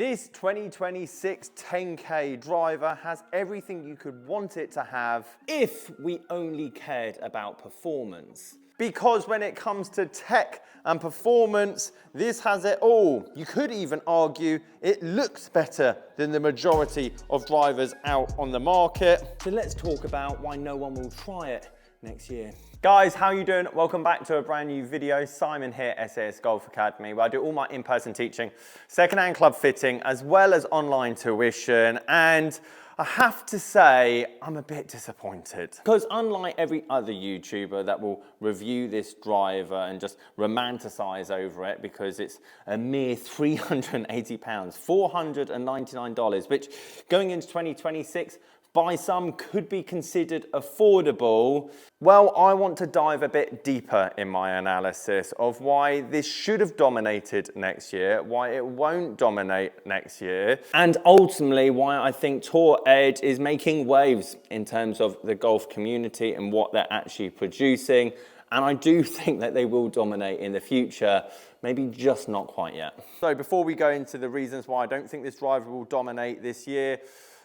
This 2026 10K driver has everything you could want it to have if we only cared about performance. Because when it comes to tech and performance, this has it all. You could even argue it looks better than the majority of drivers out on the market. So let's talk about why no one will try it next year. Guys, how you doing? Welcome back to a brand new video. Simon here, SAS Golf Academy, where I do all my in-person teaching, second-hand club fitting, as well as online tuition. And I have to say, I'm a bit disappointed. Because unlike every other YouTuber that will review this driver and just romanticize over it because it's a mere £380, $499, which going into 2026, by some could be considered affordable. Well, I want to dive a bit deeper in my analysis of why this should have dominated next year, why it won't dominate next year, and ultimately why I think Tour Edge is making waves in terms of the golf community and what they're actually producing. And I do think that they will dominate in the future, maybe just not quite yet. So before we go into the reasons why I don't think this driver will dominate this year,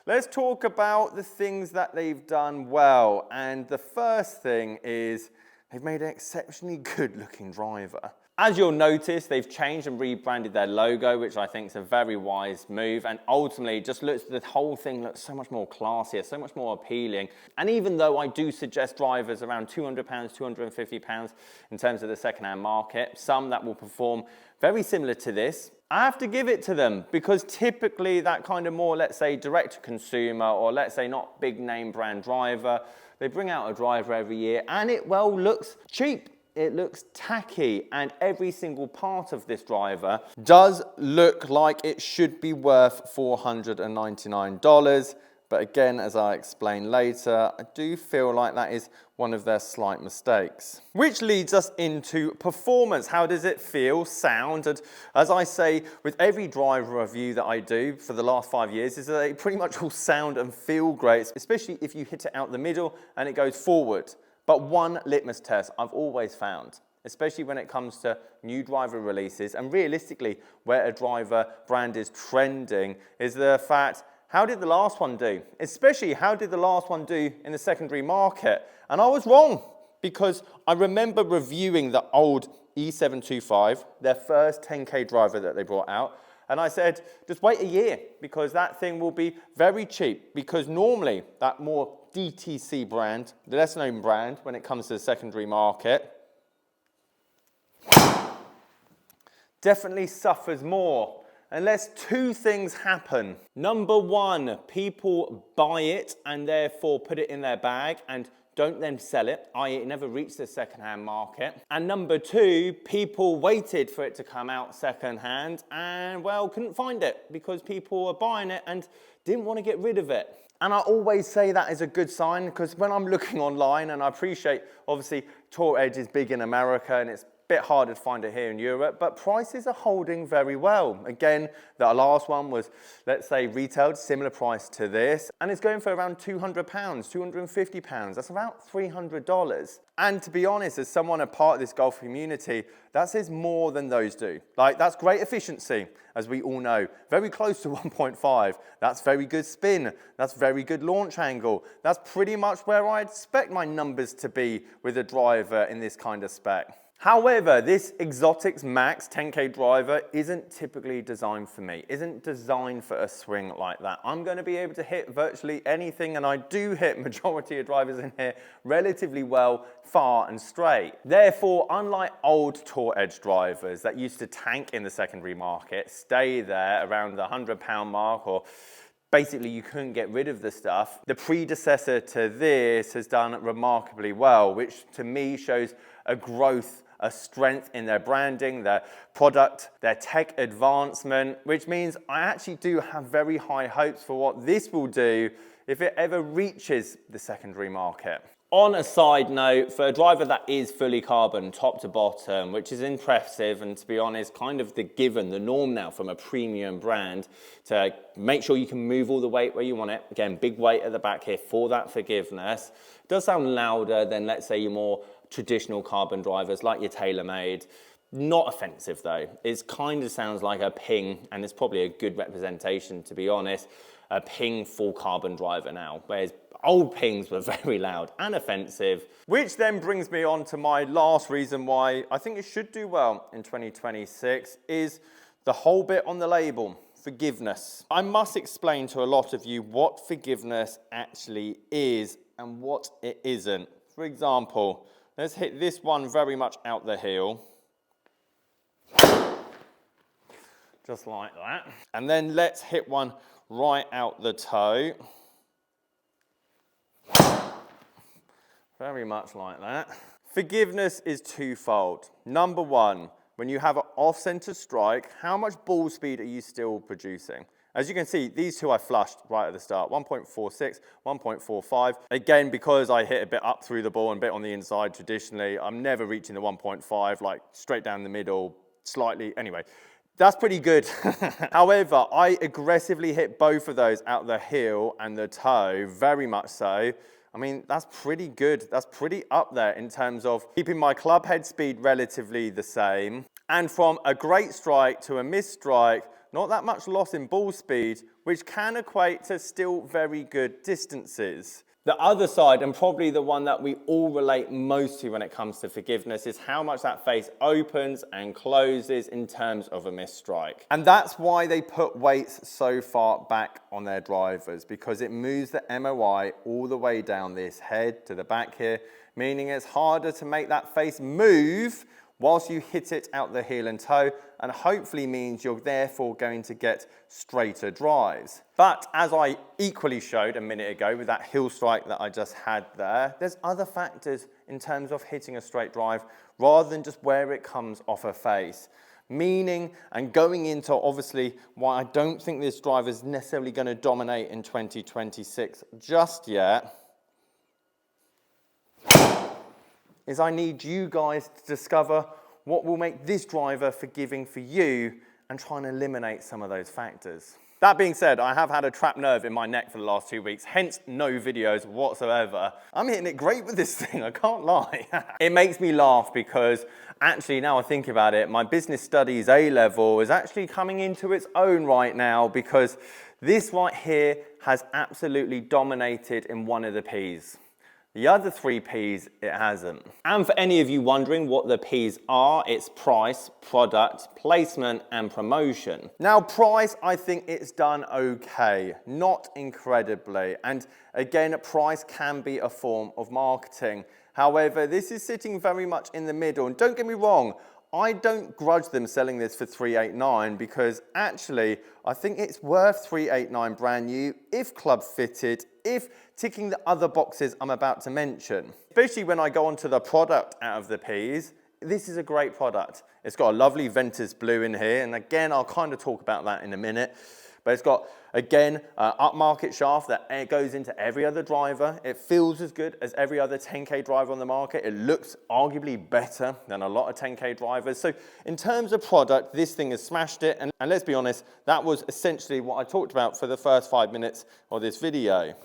let's talk about the things that they've done well. And the first thing is they've made an exceptionally good looking driver. As you'll notice, they've changed and rebranded their logo, which I think is a very wise move. And ultimately, the whole thing looks so much more classier, so much more appealing. And even though I do suggest drivers around £200, £250 in terms of the second-hand market, some that will perform very similar to this, I have to give it to them because typically that kind of more, let's say, direct-to-consumer or let's say not big name brand driver, they bring out a driver every year and it, well, looks cheap. It looks tacky, and every single part of this driver does look like it should be worth $499. But again, as I explain later, I do feel like that is one of their slight mistakes. Which leads us into performance. How does it feel, sound? And as I say, with every driver review that I do for the last 5 years, is that they pretty much all sound and feel great, especially if you hit it out the middle and it goes forward. But one litmus test I've always found, especially when it comes to new driver releases, and realistically where a driver brand is trending, is the fact, how did the last one do? Especially, how did the last one do in the secondary market? And I was wrong, because I remember reviewing the old E725, their first 10K driver that they brought out, and I said, just wait a year, because that thing will be very cheap, because normally that more DTC brand, the less known brand when it comes to the secondary market, definitely suffers more unless two things happen. Number one, people buy it and therefore put it in their bag and don't then sell it, i.e. it never reached the second-hand market. And number two, people waited for it to come out second-hand and, well, couldn't find it because people were buying it and didn't want to get rid of it. And I always say that is a good sign because when I'm looking online, and I appreciate, obviously, Tour Edge is big in America and it's a bit harder to find it here in Europe, but prices are holding very well. Again, the last one was, let's say, retailed, similar price to this, and it's going for around £200, £250. That's about $300. And to be honest, as someone a part of this golf community, that says more than those do. Like, that's great efficiency, as we all know. Very close to 1.5. That's very good spin. That's very good launch angle. That's pretty much where I expect my numbers to be with a driver in this kind of spec. However, this Exotics Max 10K driver isn't typically designed for me, isn't designed for a swing like that. I'm going to be able to hit virtually anything, and I do hit majority of drivers in here relatively well, far and straight. Therefore, unlike old Tour Edge drivers that used to tank in the secondary market, stay there around the £100 mark, or basically you couldn't get rid of the stuff, the predecessor to this has done remarkably well, which to me shows a growth, a strength in their branding, their product, their tech advancement, which means I actually do have very high hopes for what this will do if it ever reaches the secondary market. On a side note, for a driver that is fully carbon top to bottom, which is impressive and to be honest, kind of the given, the norm now from a premium brand to make sure you can move all the weight where you want it. Again, big weight at the back here for that forgiveness. It does sound louder than, let's say, your more traditional carbon drivers like your TaylorMade. Not offensive though. It kind of sounds like a Ping, and it's probably a good representation, to be honest, a Ping full carbon driver now, whereas old Pings were very loud and offensive. Which then brings me on to my last reason why I think it should do well in 2026 is the whole bit on the label, forgiveness. I must explain to a lot of you what forgiveness actually is and what it isn't. For example, let's hit this one very much out the heel. Just like that. And then let's hit one right out the toe. Very much like that. Forgiveness is twofold. Number one, when you have an off-center strike, how much ball speed are you still producing? As you can see, these two I flushed right at the start, 1.46, 1.45. Again, because I hit a bit up through the ball and a bit on the inside traditionally, I'm never reaching the 1.5, like straight down the middle, slightly, anyway. That's pretty good. However, I aggressively hit both of those out the heel and the toe, very much so. I mean, that's pretty good. That's pretty up there in terms of keeping my club head speed relatively the same. And from a great strike to a missed strike, not that much loss in ball speed, which can equate to still very good distances. The other side, and probably the one that we all relate most to when it comes to forgiveness, is how much that face opens and closes in terms of a missed strike. And that's why they put weights so far back on their drivers, because it moves the MOI all the way down this head to the back here, meaning it's harder to make that face move whilst you hit it out the heel and toe, and hopefully means you're therefore going to get straighter drives. But as I equally showed a minute ago with that heel strike that I just had there, there's other factors in terms of hitting a straight drive rather than just where it comes off a face. Meaning, and going into obviously why I don't think this driver is necessarily going to dominate in 2026 just yet, is I need you guys to discover what will make this driver forgiving for you and try and eliminate some of those factors. That being said, I have had a trapped nerve in my neck for the last 2 weeks, hence no videos whatsoever. I'm hitting it great with this thing, I can't lie. It makes me laugh because actually now I think about it, my business studies A-level is actually coming into its own right now because this right here has absolutely dominated in one of the P's. The other 3 P's, it hasn't. And for any of you wondering what the P's are, it's price, product, placement, and promotion. Now, price, I think it's done okay, not incredibly. And again, price can be a form of marketing. However, this is sitting very much in the middle. And don't get me wrong, I don't grudge them selling this for $389 because actually, I think it's worth $389 brand new if club fitted, if ticking the other boxes I'm about to mention. Especially when I go onto the product out of the P's, this is a great product. It's got a lovely Ventus blue in here, and again, I'll kind of talk about that in a minute. But it's got, again, upmarket shaft that goes into every other driver. It feels as good as every other 10K driver on the market. It looks arguably better than a lot of 10K drivers. So in terms of product, this thing has smashed it. And let's be honest, that was essentially what I talked about for the first 5 minutes of this video.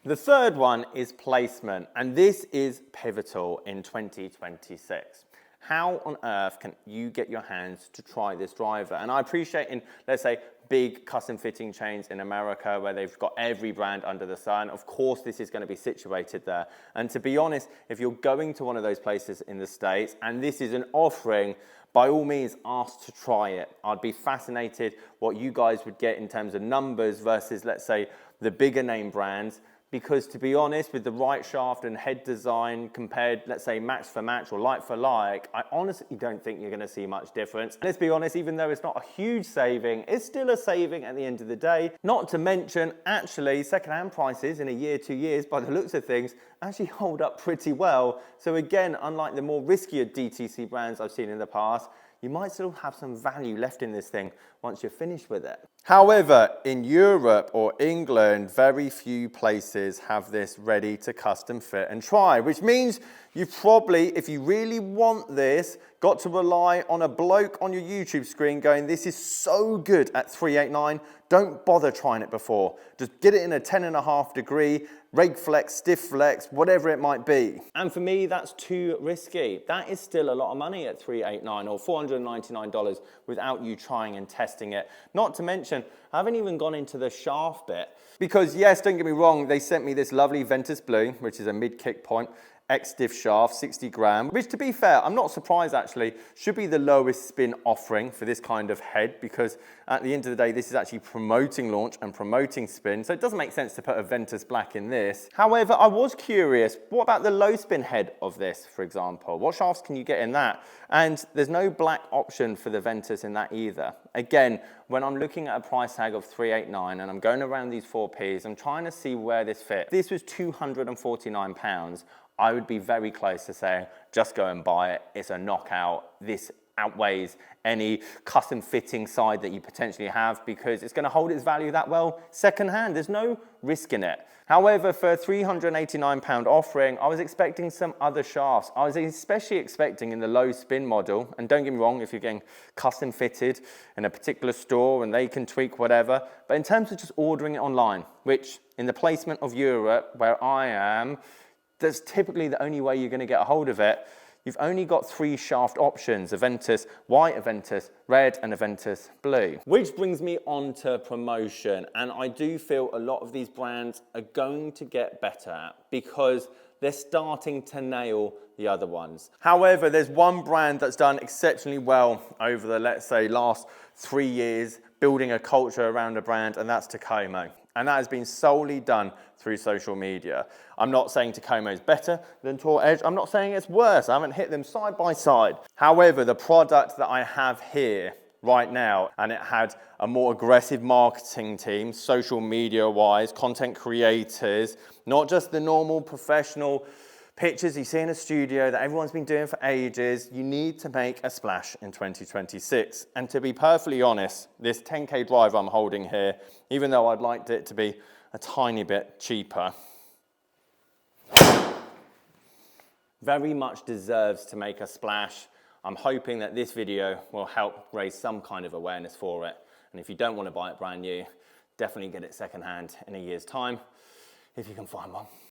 The third one is placement, and this is pivotal in 2026. How on earth can you get your hands to try this driver? And I appreciate in, let's say, big custom fitting chains in America where they've got every brand under the sun. Of course, this is going to be situated there. And to be honest, if you're going to one of those places in the States and this is an offering, by all means, ask to try it. I'd be fascinated what you guys would get in terms of numbers versus, let's say, the bigger name brands. Because to be honest, with the right shaft and head design compared, let's say, match for match or like for like, I honestly don't think you're going to see much difference. Let's be honest, even though it's not a huge saving, it's still a saving at the end of the day. Not to mention, actually, second-hand prices in a year, 2 years, by the looks of things, actually hold up pretty well. So again, unlike the more riskier DTC brands I've seen in the past, you might still have some value left in this thing once you're finished with it. However, in Europe or England, very few places have this ready to custom fit and try, which means you've probably, if you really want this, got to rely on a bloke on your YouTube screen going, this is so good at 389, don't bother trying it before. Just get it in a 10.5 degree, reg flex, stiff flex, whatever it might be. And for me, that's too risky. That is still a lot of money at 389 or $499 without you trying and testing it. Not to mention, I haven't even gone into the shaft bit. Because yes, don't get me wrong, they sent me this lovely Ventus Blue, which is a mid-kick point, X-Diff shaft, 60 gram, which to be fair, I'm not surprised actually, should be the lowest spin offering for this kind of head, because at the end of the day, this is actually promoting launch and promoting spin, so it doesn't make sense to put a Ventus Black in this. However, I was curious, what about the low spin head of this, for example? What shafts can you get in that? And there's no black option for the Ventus in that either. Again, when I'm looking at a price tag of 389 and I'm going around these 4Ps, I'm trying to see where this fits. This was £249. I would be very close to saying, just go and buy it. It's a knockout. This outweighs any custom fitting side that you potentially have because it's going to hold its value that well secondhand. There's no risk in it. However, for a £389 offering, I was expecting some other shafts. I was especially expecting in the low spin model, and don't get me wrong, if you're getting custom fitted in a particular store and they can tweak whatever, but in terms of just ordering it online, which in the placement of Europe, where I am, that's typically the only way you're going to get a hold of it. You've only got 3 shaft options, a Ventus white, a Ventus red, and a Ventus blue. Which brings me on to promotion, and I do feel a lot of these brands are going to get better at because they're starting to nail the other ones. However, there's one brand that's done exceptionally well over the, let's say, last 3 years, building a culture around a brand, and that's Tacoma. And that has been solely done through social media. I'm not saying Tacoma is better than Tour Edge. I'm not saying it's worse. I haven't hit them side by side. However, the product that I have here right now, and it had a more aggressive marketing team, social media wise, content creators, not just the normal professional pictures you see in a studio that everyone's been doing for ages. You need to make a splash in 2026. And to be perfectly honest, this 10K drive I'm holding here, even though I'd liked it to be a tiny bit cheaper, very much deserves to make a splash. I'm hoping that this video will help raise some kind of awareness for it. And if you don't want to buy it brand new, definitely get it secondhand in a year's time, if you can find one.